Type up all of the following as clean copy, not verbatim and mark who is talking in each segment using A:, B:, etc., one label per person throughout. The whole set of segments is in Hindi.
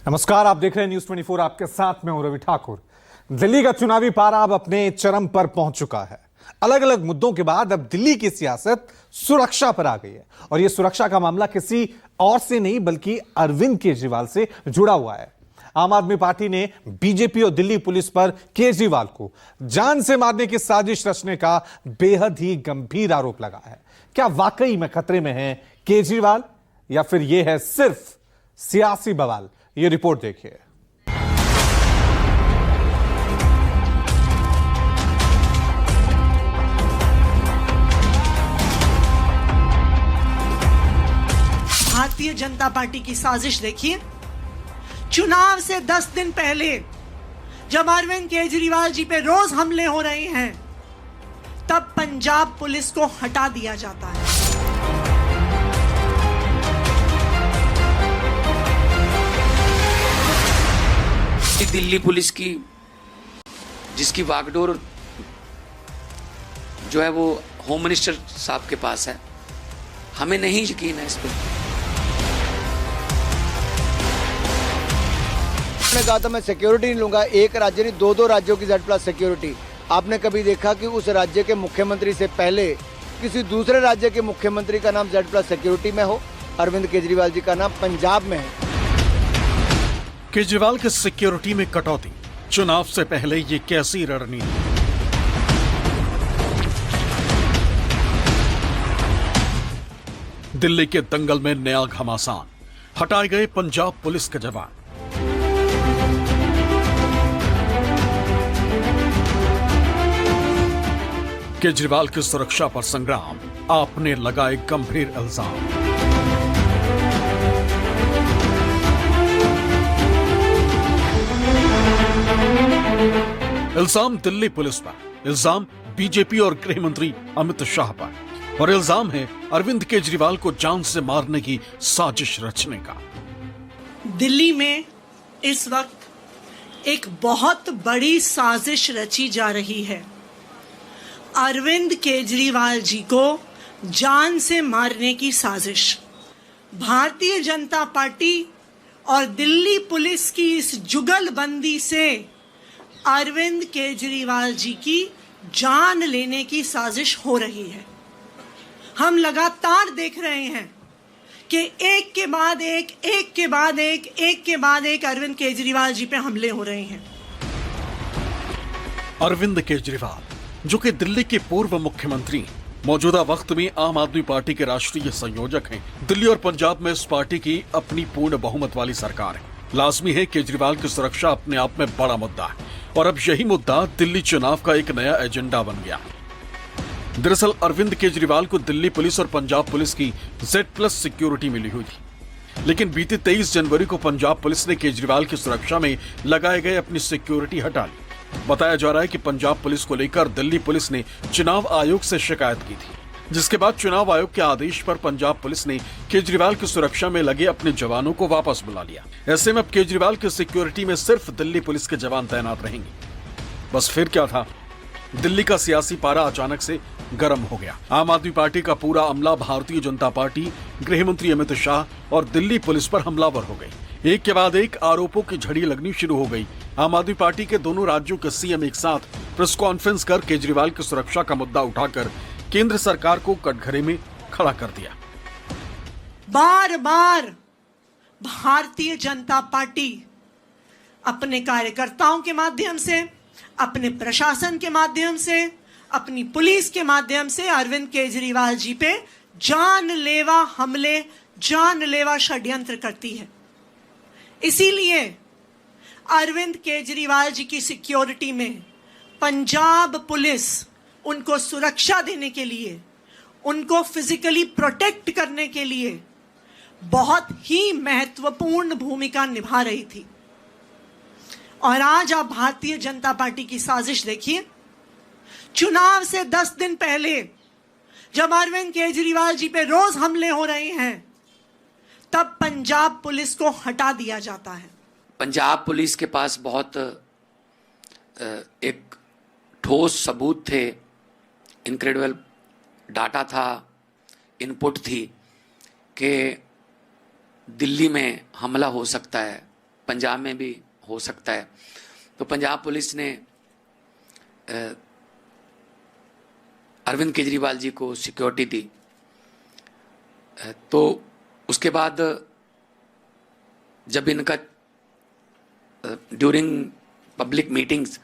A: नमस्कार, आप देख रहे हैं न्यूज 24। आपके साथ में हूं रवि ठाकुर। दिल्ली का चुनावी पारा अब अपने चरम पर पहुंच चुका है। अलग अलग मुद्दों के बाद अब दिल्ली की सियासत सुरक्षा पर आ गई है और यह सुरक्षा का मामला किसी और से नहीं बल्कि अरविंद केजरीवाल से जुड़ा हुआ है। आम आदमी पार्टी ने बीजेपी और दिल्ली पुलिस पर केजरीवाल को जान से मारने की साजिश रचने का बेहद ही गंभीर आरोप लगा है। क्या वाकई में खतरे में है केजरीवाल या फिर यह है सिर्फ सियासी बवाल? ये रिपोर्ट देखिए।
B: भारतीय जनता पार्टी की साजिश देखिए। चुनाव से 10 दिन पहले जब अरविंद केजरीवाल जी पे रोज हमले हो रहे हैं, तब पंजाब पुलिस को हटा दिया जाता है।
C: दिल्ली पुलिस की जिसकी बागडोर जो है वो होम मिनिस्टर साहब के पास है, हमें नहीं यकीन है इस पर।
D: आपने कहा था मैं सिक्योरिटी नहीं लूंगा, एक राज्य नहीं दो राज्यों की Z+ सिक्योरिटी। आपने कभी देखा कि उस राज्य के मुख्यमंत्री से पहले किसी दूसरे राज्य के मुख्यमंत्री का नाम Z+ सिक्योरिटी में हो? अरविंद केजरीवाल जी का नाम पंजाब में है।
E: केजरीवाल के सिक्योरिटी में कटौती, चुनाव से पहले ये कैसी रणनीति? दिल्ली के दंगल में नया घमासान, हटाए गए पंजाब पुलिस के जवान। केजरीवाल की सुरक्षा पर संग्राम, आपने लगाए गंभीर इल्जाम। इल्जाम दिल्ली पुलिस पर, इल्जाम बीजेपी और गृह मंत्री अमित शाह पर, और इल्जाम है अरविंद केजरीवाल को जान से मारने की साजिश रचने का।
B: दिल्ली में इस वक्त एक बहुत बड़ी साजिश रची जा रही है। अरविंद केजरीवाल जी को जान से मारने की साजिश। भारतीय जनता पार्टी और दिल्ली पुलिस की इस जुगलबंदी से अरविंद केजरीवाल जी की जान लेने की साजिश हो रही है। हम लगातार देख रहे हैं कि एक के बाद एक अरविंद केजरीवाल जी पे हमले हो रहे हैं।
E: अरविंद केजरीवाल, जो कि दिल्ली के पूर्व मुख्यमंत्री, मौजूदा वक्त में आम आदमी पार्टी के राष्ट्रीय संयोजक हैं। दिल्ली और पंजाब में इस पार्टी की अपनी पूर्ण बहुमत वाली सरकार है। लाजमी है केजरीवाल की सुरक्षा अपने आप में बड़ा मुद्दा है और अब यही मुद्दा दिल्ली चुनाव का एक नया एजेंडा बन गया। दरअसल अरविंद केजरीवाल को दिल्ली पुलिस और पंजाब पुलिस की Z+ सिक्योरिटी मिली हुई थी, लेकिन बीते 23 जनवरी को पंजाब पुलिस ने केजरीवाल की सुरक्षा में लगाए गए अपनी सिक्योरिटी हटा ली। बताया जा रहा है कि पंजाब पुलिस को लेकर दिल्ली पुलिस ने चुनाव आयोग से शिकायत की थी, जिसके बाद चुनाव आयोग के आदेश पर पंजाब पुलिस ने केजरीवाल की सुरक्षा में लगे अपने जवानों को वापस बुला लिया। ऐसे में अब केजरीवाल की सिक्योरिटी में सिर्फ दिल्ली पुलिस के जवान तैनात रहेंगे। बस फिर क्या था, दिल्ली का सियासी पारा अचानक से गर्म हो गया। आम आदमी पार्टी का पूरा अमला भारतीय जनता पार्टी, गृह मंत्री अमित शाह और दिल्ली पुलिस पर हमलावर हो गई। एक के बाद एक आरोपों की झड़ी लगनी शुरू हो गई। आम आदमी पार्टी के दोनों राज्यों के सीएम एक साथ प्रेस कॉन्फ्रेंस कर केजरीवाल की सुरक्षा का मुद्दा उठाकर केंद्र सरकार को कटघरे में खड़ा कर दिया।
B: बार बार भारतीय जनता पार्टी अपने कार्यकर्ताओं के माध्यम से, अपने प्रशासन के माध्यम से, अपनी पुलिस के माध्यम से अरविंद केजरीवाल जी पे जानलेवा हमले, जानलेवा षड्यंत्र करती है। इसीलिए अरविंद केजरीवाल जी की सिक्योरिटी में पंजाब पुलिस उनको सुरक्षा देने के लिए, उनको फिजिकली प्रोटेक्ट करने के लिए बहुत ही महत्वपूर्ण भूमिका निभा रही थी। और आज आप भारतीय जनता पार्टी की साजिश देखिए। चुनाव से 10 दिन पहले जब अरविंद केजरीवाल जी पे रोज हमले हो रहे हैं, तब पंजाब पुलिस को हटा दिया जाता है।
C: पंजाब पुलिस के पास बहुत एक ठोस सबूत थे, इनक्रेडिबल डाटा था, इनपुट थी कि दिल्ली में हमला हो सकता है पंजाब में भी हो सकता है। तो पंजाब पुलिस ने अरविंद केजरीवाल जी को सिक्योरिटी दी। तो उसके बाद जब इनका ड्यूरिंग पब्लिक मीटिंग्स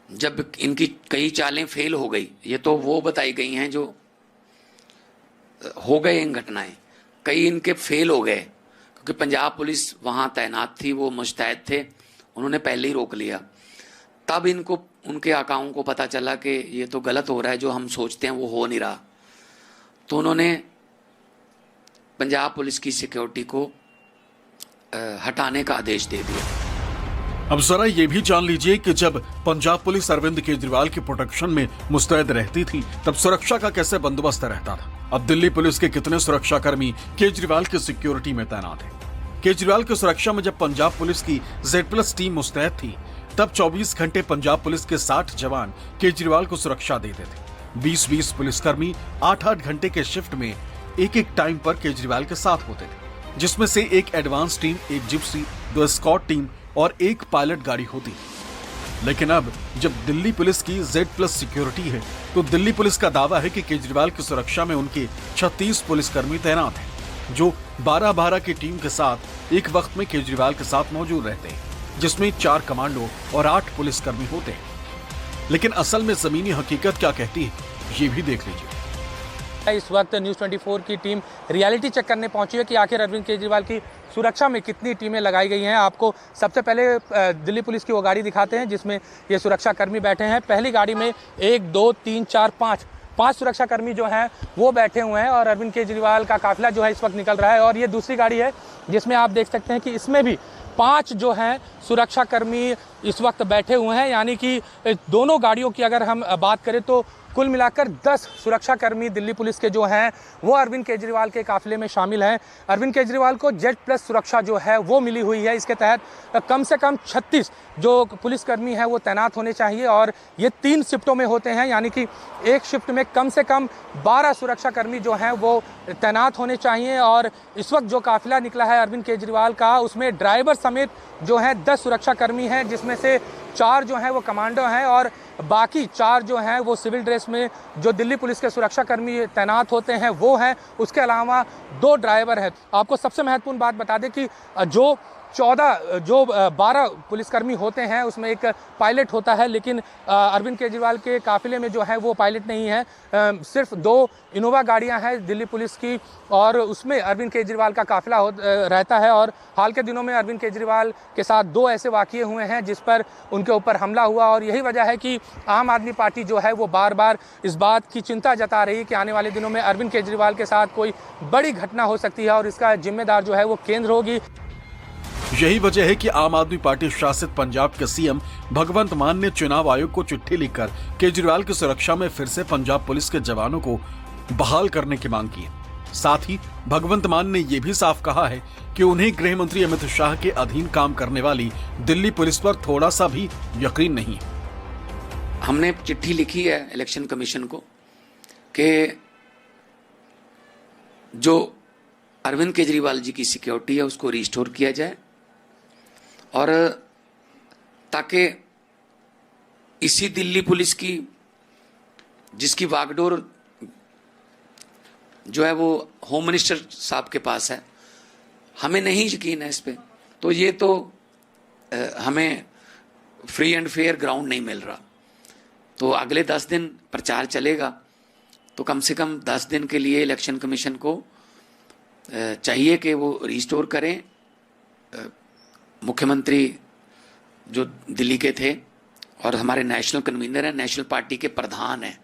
C: जब इनकी कई चालें फेल हो गई, ये तो वो बताई गई हैं जो हो गए इन घटनाएं, कई इनके फेल हो गए क्योंकि पंजाब पुलिस वहाँ तैनात थी, वो मुस्तैद थे, उन्होंने पहले ही रोक लिया। तब इनको उनके आकाओं को पता चला कि ये तो गलत हो रहा है, जो हम सोचते हैं वो हो नहीं रहा। तो उन्होंने पंजाब पुलिस की सिक्योरिटी को हटाने का आदेश दे दिया।
E: अब जरा ये भी जान लीजिए कि जब पंजाब पुलिस अरविंद केजरीवाल की प्रोटेक्शन में मुस्तैद रहती थी तब सुरक्षा का कैसे बंदोबस्त रहता था। अब दिल्ली पुलिस के कितने सुरक्षाकर्मी केजरीवाल की सिक्योरिटी में तैनात हैं। केजरीवाल की सुरक्षा में जब पंजाब पुलिस की Z+ टीम मुस्तैद थी तब 24 घंटे पंजाब पुलिस के 60 जवान केजरीवाल को सुरक्षा देते थे। 20-20 पुलिसकर्मी 8-8 घंटे के शिफ्ट में एक टाइम पर केजरीवाल के साथ होते थे, जिसमें से एक एडवांस टीम, एक जिप्सी, 2 स्कॉट टीम और एक पायलट गाड़ी होती थी। लेकिन अब जब दिल्ली पुलिस की Z+ सिक्योरिटी है तो दिल्ली पुलिस का दावा है कि केजरीवाल की सुरक्षा में उनके 36 पुलिसकर्मी तैनात हैं, जो 12-12 की टीम के साथ एक वक्त में केजरीवाल के साथ मौजूद रहते हैं, जिसमें 4 कमांडो और 8 पुलिसकर्मी होते हैं। लेकिन असल में जमीनी हकीकत क्या कहती है, ये भी देख लीजिए।
F: इस वक्त न्यूज़ 24 की टीम रियलिटी चेक करने पहुंची है कि आखिर अरविंद केजरीवाल की सुरक्षा में कितनी टीमें लगाई गई हैं। आपको सबसे पहले दिल्ली पुलिस की वो गाड़ी दिखाते हैं जिसमें ये सुरक्षा कर्मी बैठे हैं। पहली गाड़ी में 1, 2, 3, 4, 5 सुरक्षा कर्मी जो हैं वो बैठे हुए हैं और अरविंद केजरीवाल का काफिला जो है इस वक्त निकल रहा है। और ये दूसरी गाड़ी है जिसमें आप देख सकते हैं कि इसमें भी 5 जो हैं सुरक्षा कर्मी इस वक्त बैठे हुए हैं। यानी कि दोनों गाड़ियों की अगर हम बात करें तो कुल मिलाकर 10 सुरक्षा कर्मी दिल्ली पुलिस के जो हैं वो अरविंद केजरीवाल के काफिले में शामिल हैं। अरविंद केजरीवाल को Z+ सुरक्षा जो है वो मिली हुई है। इसके तहत कम से कम 36 जो पुलिसकर्मी हैं वो तैनात होने चाहिए और ये 3 शिफ्टों में होते हैं। यानी कि एक शिफ्ट में कम से कम 12 सुरक्षा कर्मी जो हैं वो तैनात होने चाहिए। और इस वक्त जो काफिला निकला है अरविंद केजरीवाल का, उसमें ड्राइवर समेत जो है 10 सुरक्षा कर्मी हैं, जिसमें से 4 जो हैं वो कमांडो हैं और बाकी 4 जो हैं वो सिविल ड्रेस में जो दिल्ली पुलिस के सुरक्षा कर्मी तैनात होते हैं वो हैं। उसके अलावा 2 ड्राइवर हैं। आपको सबसे महत्वपूर्ण बात बता दें कि जो 12 पुलिसकर्मी होते हैं उसमें एक पायलट होता है, लेकिन अरविंद केजरीवाल के काफिले में जो है वो पायलट नहीं है। सिर्फ 2 इनोवा गाड़ियां हैं दिल्ली पुलिस की और उसमें अरविंद केजरीवाल का काफिला रहता है। और हाल के दिनों में अरविंद केजरीवाल के साथ 2 ऐसे वाक़ये हुए हैं जिस पर उनके ऊपर हमला हुआ और यही वजह है कि आम आदमी पार्टी जो है वो बार बार इस बात की चिंता जता रही है कि आने वाले दिनों में अरविंद केजरीवाल के साथ कोई बड़ी घटना हो सकती है और इसका जिम्मेदार जो है वो केंद्र होगी।
E: यही वजह है कि आम आदमी पार्टी शासित पंजाब के सीएम भगवंत मान ने चुनाव आयोग को चिट्ठी लिखकर केजरीवाल की सुरक्षा में फिर से पंजाब पुलिस के जवानों को बहाल करने की मांग की है। साथ ही भगवंत मान ने यह भी साफ कहा है कि उन्हें गृह मंत्री अमित शाह के अधीन काम करने वाली दिल्ली पुलिस पर थोड़ा सा भी यकीन नहीं है।
C: हमने चिट्ठी लिखी है इलेक्शन कमीशन को कि जो अरविंद केजरीवाल जी की सिक्योरिटी है उसको रिस्टोर किया जाए और ताकि इसी दिल्ली पुलिस की जिसकी बागडोर जो है वो होम मिनिस्टर साहब के पास है, हमें नहीं यकीन है इस पे, तो ये तो हमें फ्री एंड फेयर ग्राउंड नहीं मिल रहा। तो अगले 10 दिन प्रचार चलेगा, तो कम से कम 10 दिन के लिए इलेक्शन कमीशन को चाहिए कि वो रिस्टोर करें। मुख्यमंत्री जो दिल्ली के थे और हमारे नेशनल कन्वीनर हैं, नेशनल पार्टी के प्रधान हैं,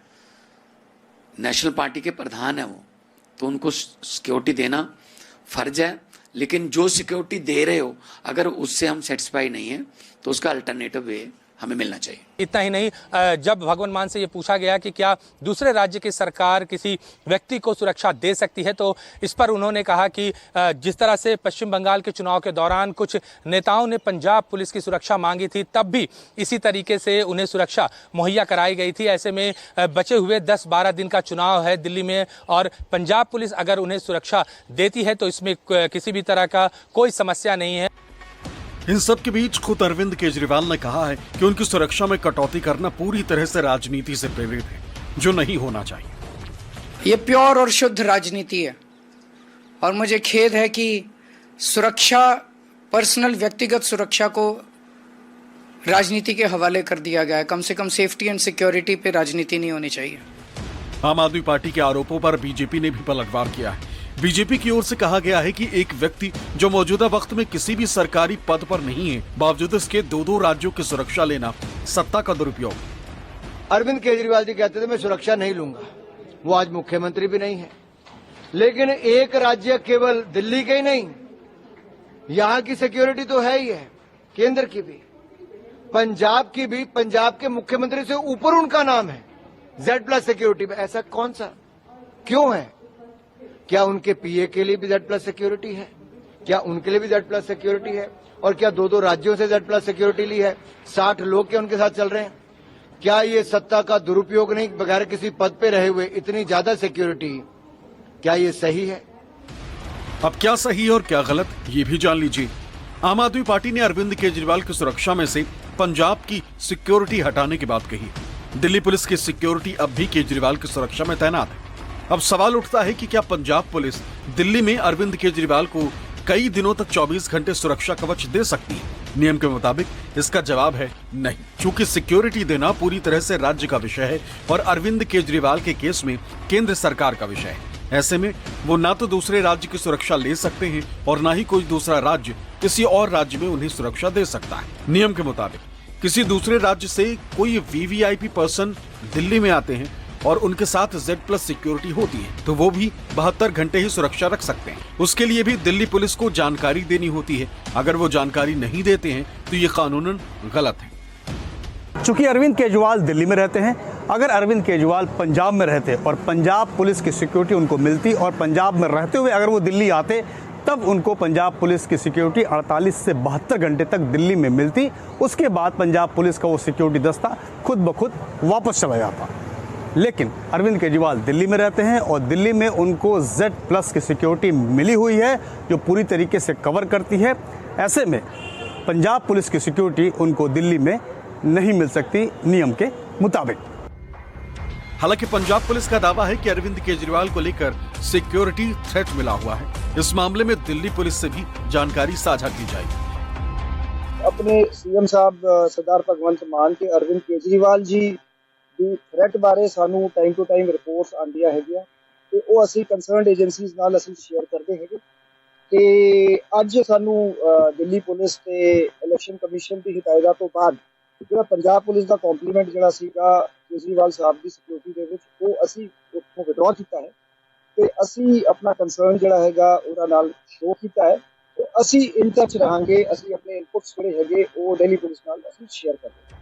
C: नेशनल पार्टी के प्रधान हैं वो, तो उनको सिक्योरिटी देना फर्ज है। लेकिन जो सिक्योरिटी दे रहे हो अगर उससे हम सेटिस्फाई नहीं है तो उसका अल्टरनेटिव वे हमें मिलना चाहिए।
F: इतना ही नहीं, जब भगवंत मान से ये पूछा गया कि क्या दूसरे राज्य की सरकार किसी व्यक्ति को सुरक्षा दे सकती है, तो इस पर उन्होंने कहा कि जिस तरह से पश्चिम बंगाल के चुनाव के दौरान कुछ नेताओं ने पंजाब पुलिस की सुरक्षा मांगी थी, तब भी इसी तरीके से उन्हें सुरक्षा मुहैया कराई गई थी। ऐसे में बचे हुए 10-12 दिन का चुनाव है दिल्ली में और पंजाब पुलिस अगर उन्हें सुरक्षा देती है तो इसमें किसी भी तरह का कोई समस्या नहीं है।
E: इन सब के बीच खुद अरविंद केजरीवाल ने कहा है कि उनकी सुरक्षा में कटौती करना पूरी तरह से राजनीति से प्रेरित है, जो नहीं होना चाहिए।
G: ये प्योर और शुद्ध राजनीति है और मुझे खेद है कि सुरक्षा, पर्सनल व्यक्तिगत सुरक्षा को राजनीति के हवाले कर दिया गया है। कम से कम सेफ्टी एंड सिक्योरिटी पे राजनीति नहीं होनी चाहिए।
E: आम आदमी पार्टी के आरोपों पर बीजेपी ने भी पलटवार किया है। बीजेपी की ओर से कहा गया है कि एक व्यक्ति जो मौजूदा वक्त में किसी भी सरकारी पद पर नहीं है, बावजूद इसके 2 राज्यों की सुरक्षा लेना सत्ता का दुरुपयोग।
D: अरविंद केजरीवाल जी कहते थे मैं सुरक्षा नहीं लूंगा, वो आज मुख्यमंत्री भी नहीं है। लेकिन एक राज्य केवल दिल्ली के ही नहीं, यहां की सिक्योरिटी तो है ही है, केंद्र की भी, पंजाब की भी। पंजाब के मुख्यमंत्री से ऊपर उनका नाम है Z+ सिक्योरिटी में। ऐसा कौन सा, क्यों है? क्या उनके पीए के लिए भी Z+ सिक्योरिटी है? क्या उनके लिए भी Z+ सिक्योरिटी है? और क्या 2 राज्यों से Z+ सिक्योरिटी ली है? 60 लोग क्या उनके साथ चल रहे हैं? क्या ये सत्ता का दुरुपयोग नहीं, बगैर किसी पद पे रहे हुए इतनी ज्यादा सिक्योरिटी, क्या ये सही है?
E: अब क्या सही और क्या गलत, ये भी जान लीजिए। आम आदमी पार्टी ने अरविंद केजरीवाल की सुरक्षा में से पंजाब की सिक्योरिटी हटाने की बात कही। दिल्ली पुलिस की सिक्योरिटी अब भी केजरीवाल की सुरक्षा में तैनात है। अब सवाल उठता है कि क्या पंजाब पुलिस दिल्ली में अरविंद केजरीवाल को कई दिनों तक 24 घंटे सुरक्षा कवच दे सकती है? नियम के मुताबिक इसका जवाब है नहीं, क्योंकि सिक्योरिटी देना पूरी तरह से राज्य का विषय है और अरविंद केजरीवाल के केस में केंद्र सरकार का विषय है। ऐसे में वो ना तो दूसरे राज्य की सुरक्षा ले सकते हैं और ना ही कोई दूसरा राज्य किसी और राज्य में उन्हें सुरक्षा दे सकता है। नियम के मुताबिक किसी दूसरे राज्य से कोई वीवीआईपी पर्सन दिल्ली में आते हैं और उनके साथ Z+ सिक्योरिटी होती है, तो वो भी 72 घंटे ही सुरक्षा रख सकते हैं। उसके लिए भी दिल्ली पुलिस को जानकारी देनी होती है। अगर वो जानकारी नहीं देते हैं तो ये कानूनन गलत है।
H: चूंकि अरविंद केजरीवाल दिल्ली में रहते हैं, अगर अरविंद केजरीवाल पंजाब में रहते और पंजाब पुलिस की सिक्योरिटी उनको मिलती और पंजाब में रहते हुए अगर वो दिल्ली आते, तब उनको पंजाब पुलिस की सिक्योरिटी 48 से 72 घंटे तक दिल्ली में मिलती। उसके बाद पंजाब पुलिस का वो सिक्योरिटी दस्ता खुद ब खुद वापस चला जाता। लेकिन अरविंद केजरीवाल दिल्ली में रहते हैं और दिल्ली में उनको Z+ की सिक्योरिटी मिली हुई है, जो पूरी तरीके से कवर करती है। ऐसे में पंजाब पुलिस की सिक्योरिटी उनको दिल्ली में नहीं मिल सकती नियम के मुताबिक।
E: हालांकि पंजाब पुलिस का दावा है कि अरविंद केजरीवाल को लेकर सिक्योरिटी थ्रेट मिला हुआ है। इस मामले में दिल्ली पुलिस से भी जानकारी साझा की जाएगी।
I: अपने सीएम साहब सरदार भगवंत मान के अरविंद केजरीवाल जी ਦੀ ਥ੍ਰੈਟ ਬਾਰੇ ਸਾਨੂੰ ਟਾਈਮ ਟੂ ਟਾਈਮ ਰਿਪੋਰਟਸ ਆਉਂਦੀਆਂ ਹੈਗੀਆਂ ਤੇ ਉਹ ਅਸੀਂ ਕੰਸਰਨਡ ਏਜੰਸੀਜ਼ ਨਾਲ ਅਸੀਂ ਸ਼ੇਅਰ ਕਰਦੇ ਹੈਗੇ ਤੇ ਅੱਜ ਸਾਨੂੰ ਦਿੱਲੀ ਪੁਲਿਸ ਤੇ ਇਲੈਕਸ਼ਨ ਕਮਿਸ਼ਨ ਦੀ ਹਦਾਇਤਾਂ ਤੋਂ ਬਾਅਦ ਜਿਹੜਾ ਪੰਜਾਬ ਪੁਲਿਸ ਦਾ ਕੰਪਲੀਮੈਂਟ ਜਿਹੜਾ ਸੀਗਾ ਕੇਜਰੀਵਾਲ ਸਾਹਿਬ ਦੀ ਸਿਕਿਉਰਿਟੀ ਦੇ ਵਿੱਚ ਉਹ ਅਸੀਂ ਉੱਥੋਂ ਵਿਡਰਾ ਕੀਤਾ ਹੈ ਤੇ ਅਸੀਂ ਆਪਣਾ ਕੰਸਰਨ ਜਿਹੜਾ ਹੈਗਾ ਉਹਦਾ ਨਾਲ ਸ਼ੋਅ ਕੀਤਾ ਹੈ ਤੇ ਅਸੀਂ ਇਨ ਟੱਚ ਰਹਾਂਗੇ। ਅਸੀਂ ਆਪਣੇ ਇਨਪੁਟਸ ਜਿਹੜੇ ਹੈਗੇ ਉਹ ਦਿੱਲੀ ਪੁਲਿਸ ਨਾਲ ਅਸੀਂ ਸ਼ੇਅਰ ਕਰਦੇ ਹਾਂ।